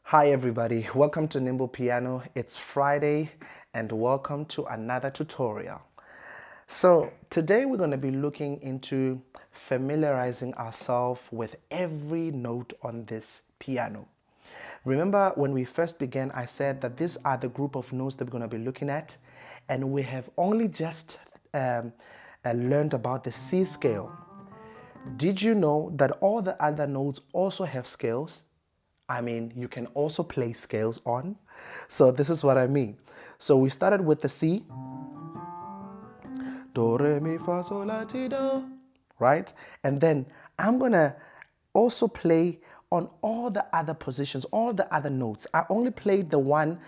Hi everybody, welcome to Nimble Piano. It's Friday and welcome to another tutorial. So today we're going to be looking into familiarizing ourselves with every note on this piano. Remember when we first began, I said that these are the group of notes that we're going to be looking at, and we have only just learned about the C scale. Did you know that all the other notes also have scales? I mean, you can also play scales on. So this is what I mean. So we started with the C. Do, re, mi, fa, sol, la, ti, do. Right? And then I'm going to also play on all the other positions, all the other notes. I only played the one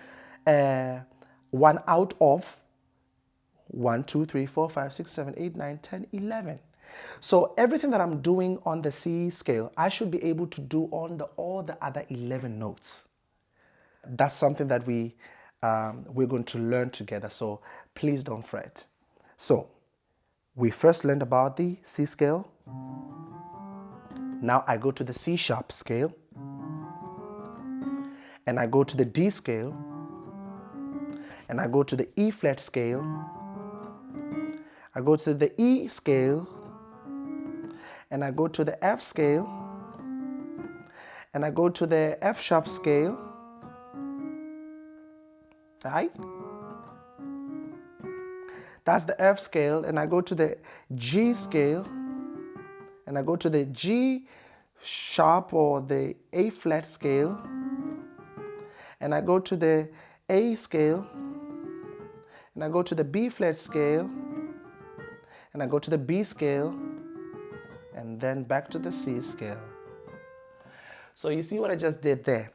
out of 1, 2, 3, 4, 5, 6, 7, 8, 9, 10, 11. So everything that I'm doing on the C scale, I should be able to do on all the other 11 notes. That's something that we're going to learn together. So please don't fret. So we first learned about the C scale. Now I go to the C sharp scale, and I go to the D scale, and I go to the E flat scale. I go to the E scale, and I go to the F scale, and I go to the F sharp scale. Right? That's the F scale, and I go to the G scale, and I go to the G sharp or the A flat scale, and I go to the A scale, and I go to the B flat scale, and I go to the B scale, and then back to the C scale. So you see what I just did there?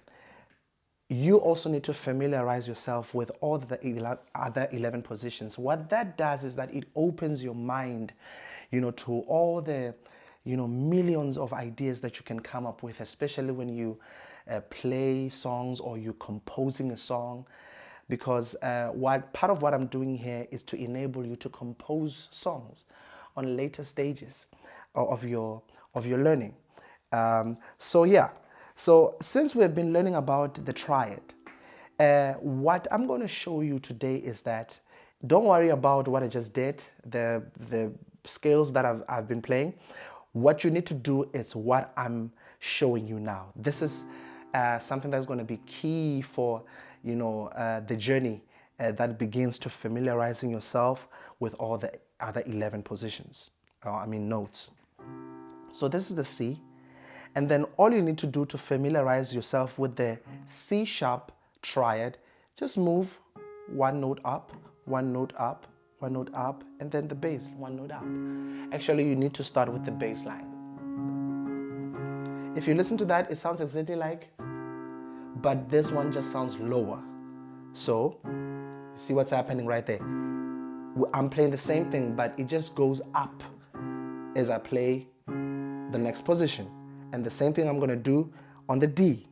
You also need to familiarize yourself with all the other 11 positions. What that does is that it opens your mind, to all the, millions of ideas that you can come up with, especially when you play songs or you're composing a song. Because part of what I'm doing here is to enable you to compose songs on later stages of your learning. So yeah, so since we have been learning about the triad, what I'm going to show you today is that don't worry about what I just did, the scales that I've been playing. What you need to do is what I'm showing you now. This is something that's going to be key for the journey that begins to familiarizing yourself with all the other 11 positions, notes. So this is the C. And then all you need to do to familiarize yourself with the C sharp triad, just move one note up, one note up, one note up, and then the bass, one note up. Actually, you need to start with the bass line. If you listen to that, it sounds exactly like, but this one just sounds lower. So, see what's happening right there? I'm playing the same thing, but it just goes up as I play the next position. And the same thing I'm going to do on the D.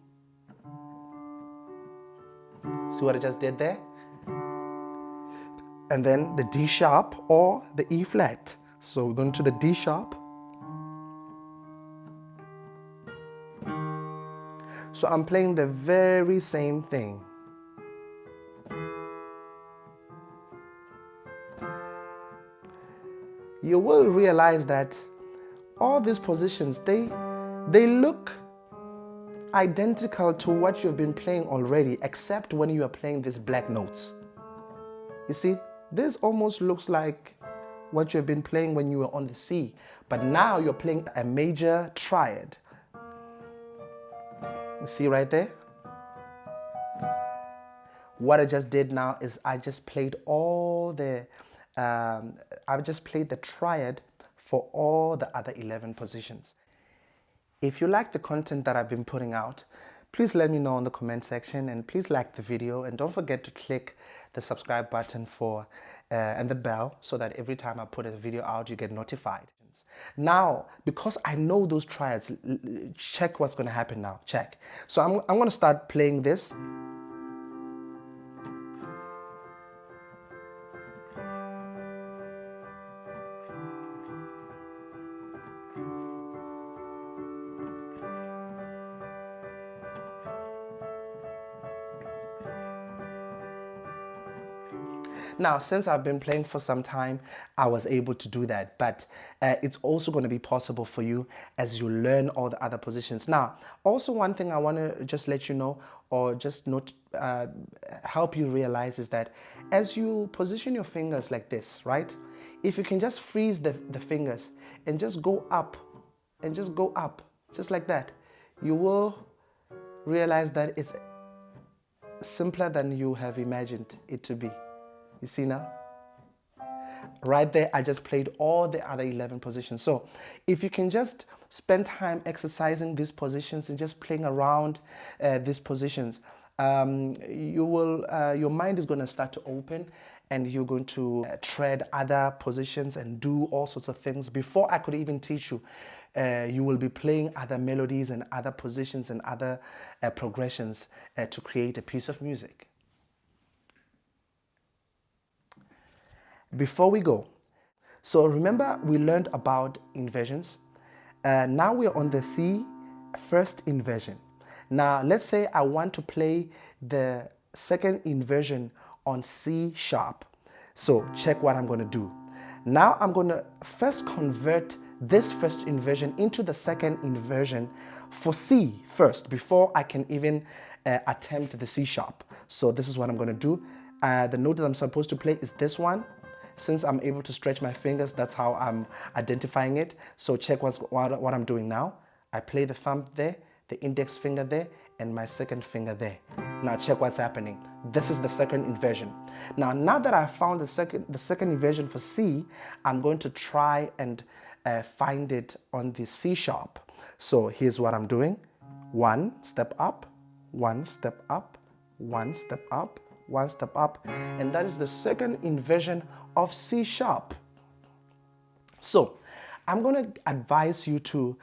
See what I just did there? And then the D sharp or the E flat. So we're going to the D sharp. So I'm playing the very same thing. You will realize that all these positions, they look identical to what you've been playing already, except when you are playing these black notes. You see, this almost looks like what you've been playing when you were on the C, but now you're playing a major triad. You see right there? What I just did now is I just played I just played the triad for all the other 11 positions. If you like the content that I've been putting out, please let me know in the comment section, and please like the video, and don't forget to click the subscribe button and the bell so that every time I put a video out, you get notified. Now, because I know those triads, check what's going to happen now. Check. So I'm going to start playing this. Now, since I've been playing for some time, I was able to do that, but it's also going to be possible for you as you learn all the other positions. Now, also one thing I want to just let you know, or just note, help you realize, is that as you position your fingers like this, right? If you can just freeze the fingers and just go up and just go up, just like that, you will realize that it's simpler than you have imagined it to be. You see now? Right there, I just played all the other 11 positions. So if you can just spend time exercising these positions and just playing around these positions, your mind is going to start to open, and you're going to tread other positions and do all sorts of things. Before I could even teach you, you will be playing other melodies and other positions and other progressions to create a piece of music. Before we go, so remember we learned about inversions. Now we're on the C first inversion. Now let's say I want to play the second inversion on C sharp. So check what I'm going to do. Now I'm going to first convert this first inversion into the second inversion for C first, before I can even attempt the C sharp. So this is what I'm going to do. The note that I'm supposed to play is this one. Since I'm able to stretch my fingers, that's how I'm identifying it. So check what I'm doing now. I play the thumb there, the index finger there, and my second finger there. Now check what's happening. This is the second inversion. Now that I found the second inversion for C, I'm going to try and find it on the C sharp. So here's what I'm doing. 1 step up, 1 step up, 1 step up, 1 step up, and that is the second inversion of C sharp. So I'm going to advise you to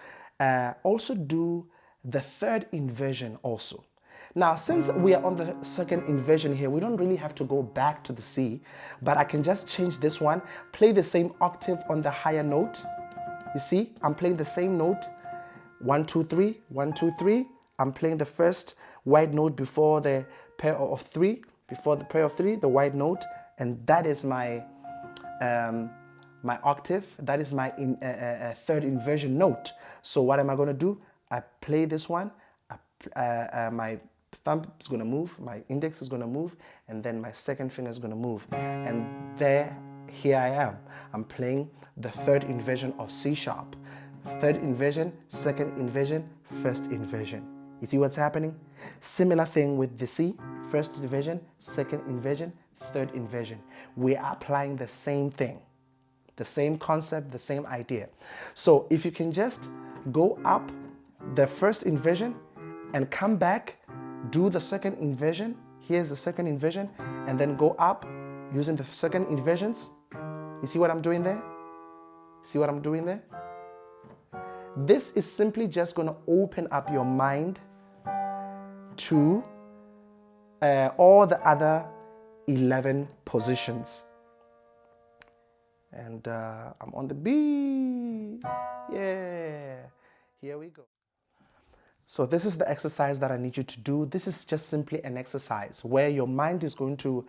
also do the third inversion also. Now, since we are on the second inversion here, we don't really have to go back to the C, but I can just change this one, play the same octave on the higher note. You see, I'm playing the same note, 1, 2, 3, 1, 2, 3. I'm playing the first white note before the pair of 3, the white note, and that is my my octave. That is my third inversion note. So what am I going to do? I play this one. My thumb is going to move, my index is going to move, and then my second finger is going to move. And here I am. I'm playing the third inversion of C sharp. Third inversion, second inversion, first inversion. You see what's happening? Similar thing with the C. First inversion, second inversion, third inversion. We are applying the same thing, the same concept, the same idea. So if you can just go up the first inversion and come back, do the second inversion. Here's the second inversion, and then go up using the second inversions. You see what I'm doing there? See what I'm doing there? This is simply just going to open up your mind to all the other 11 positions. And I'm on the B. Yeah. Here we go. So this is the exercise that I need you to do. This is just simply an exercise where your mind is going to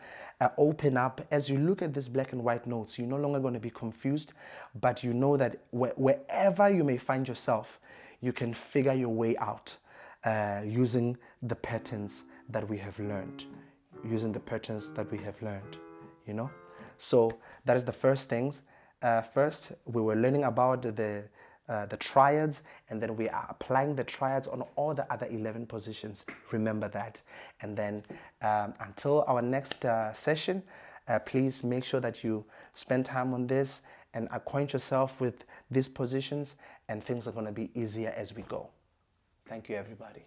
open up. As you look at these black and white notes, you're no longer going to be confused, but you know that wherever you may find yourself, you can figure your way out using the patterns that we have learned. You know? So that is the first things. First, we were learning about the triads, and then we are applying the triads on all the other 11 positions. Remember that. And then until our next session, please make sure that you spend time on this and acquaint yourself with these positions, and things are going to be easier as we go. Thank you, everybody.